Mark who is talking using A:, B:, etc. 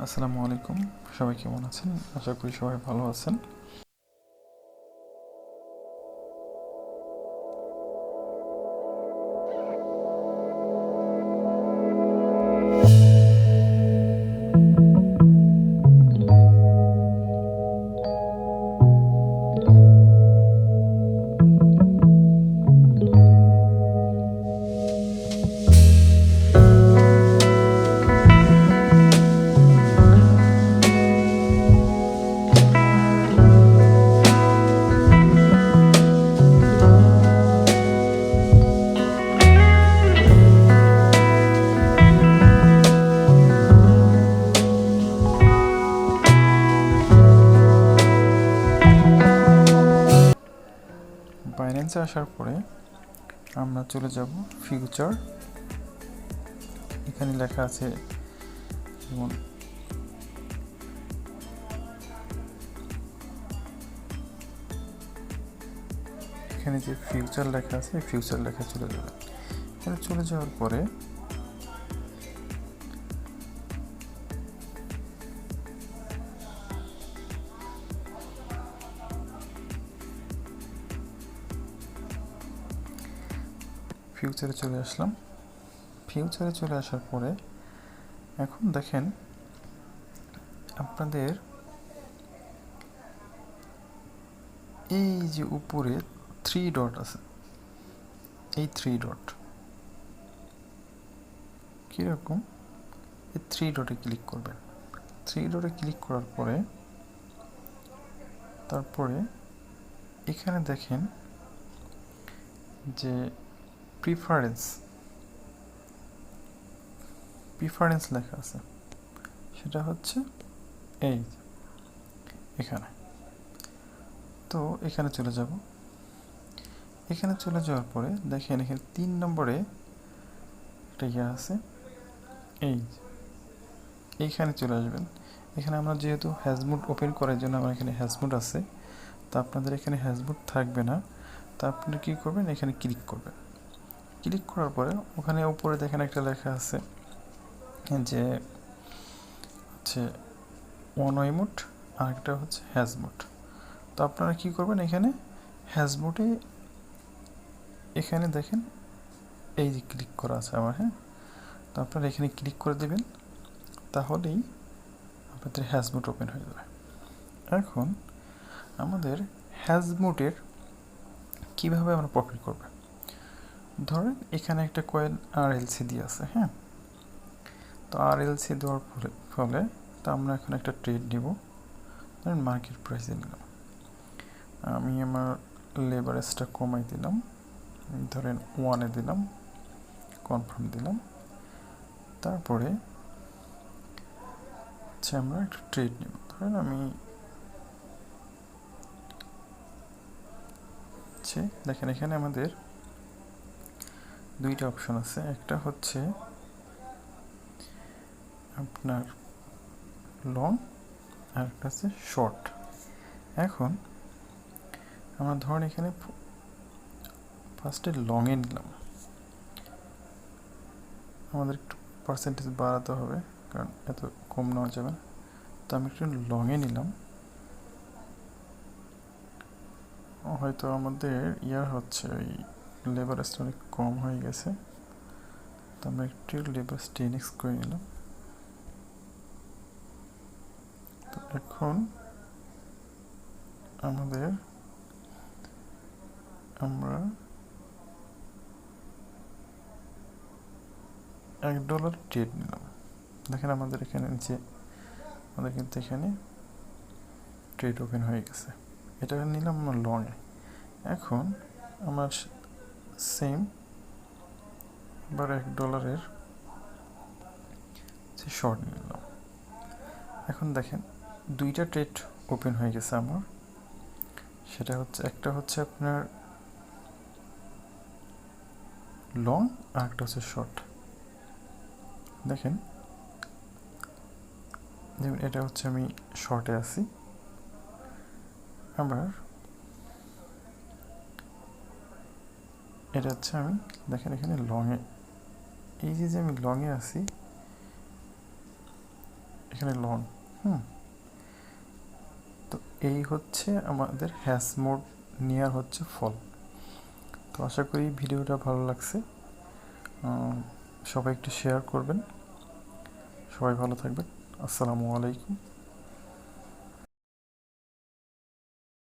A: আসসালামু আলাইকুম, সবাই কেমন আছেন? আশা করি সবাই ভালো আছেন। বাইন্যান্সে আসার পরে আমরা চলে যাব ফিউচার। এখানে লেখা আছে যেমন এখানে যে ফিউচার লেখা আছে ফিউচার লেখা চলে যাবে। এখানে চলে যাওয়ার পরে ফিউচারে চলে আসলাম। ফিউচারে চলে আসার পরে এখন দেখেন আপনাদের এই যে উপরে 3 ডট আছে, এই 3 ডট কীরকম, এই 3 ডটে ক্লিক করবেন। 3 ডটে ক্লিক করার পরে তারপরে এখানে দেখেন যে প্রিফারেন্স লেখা আছে, সেটা হচ্ছে এই এখানে। তো এখানে চলে যাব। এখানে চলে যাওয়ার পরে দেখেন এখানে 3 নম্বরে একটা ইয়ে আছে, এইখানে চলে আসবেন। এখানে আমরা যেহেতু হ্যাজমুড ওপেন করার জন্য আমার এখানে হ্যাজমুড আছে, তো আপনাদের এখানে হ্যাজমুড থাকবে না। তা আপনি কী করবেন, এখানে ক্লিক করবেন। ক্লিক করার পরে ওখানে উপরে দেখেন একটা লেখা আছে যে হচ্ছে ওয়ান ওয়ে মোড আর একটা হচ্ছে হ্যাজমুড। তো আপনারা কী করবেন, এখানে হ্যাজমুডে এখানে দেখেন এই যে ক্লিক করা আছে আমার, হ্যাঁ। তো আপনারা এখানে ক্লিক করে দেবেন, তাহলেই আপনাদের হ্যাজমুড ওপেন হয়ে যাবে। এখন আমাদের হ্যাজমুডের কীভাবে আমরা প্রফিট করবে, ধরেন এখানে একটা কয়েন RLC দিয়ে আছে, হ্যাঁ। তো RLC দেওয়ার ফলে তো আমরা এখন একটা ট্রেড নিব। ধরেন মার্কেট প্রাইসে নিলাম, আমি আমার লেভারেজটা কমাই দিলাম, ধরেন 1-এ দিলাম, কনফার্ম দিলাম। তারপরে হচ্ছে আমরা একটা ট্রেড নিব। ধরেন আমি দেখেন এখানে আমাদের দুইটা অপশন আছে, একটা হচ্ছে আপনার লং আর একটা হচ্ছে শর্ট। এখন আমরা ধরেন এখানে ফার্স্টে লংয়ে নিলাম, আমাদের একটু পার্সেন্টেজ বাড়াতে হবে কারণ এত কম নেওয়া যাবে না। তো আমি একটু লংয়ে নিলাম, হয়তো আমাদের হচ্ছে ওই লেভারেজটা অনেক কম হয়ে গেছে, তো আমরা একটু লেভারেজ 10x করে নিলাম। তো এখন আমরা $1 ট্রেড নিলাম। দেখেন আমাদের এখানে নিচে আমাদের কিন্তু এখানে ট্রেড ওপেন হয়ে গেছে। এটা নিলাম আমরা লংয়ে। এখন আমার সেম এবার $1 যে শর্ট নিলাম। এখন দেখেন দুইটা ট্রেড ওপেন হয়ে গেছে আমার, সেটা হচ্ছে একটা হচ্ছে আপনার লং আর একটা হচ্ছে শর্ট। দেখেন যেমন এটা হচ্ছে আমি শর্টে আছি, আবার এটা হচ্ছে আমি দেখেন এখানে লংয়ে, এই যে আমি লংয়ে আছি এখানে লোন। তো এই হচ্ছে আমাদের হ্যাশ মোড নেওয়ার হচ্ছে ফল। তো আশা করি ভিডিওটা ভালো লাগছে, সবাই একটু শেয়ার করবেন। সবাই ভালো থাকবেন। আসসালামু আলাইকুম।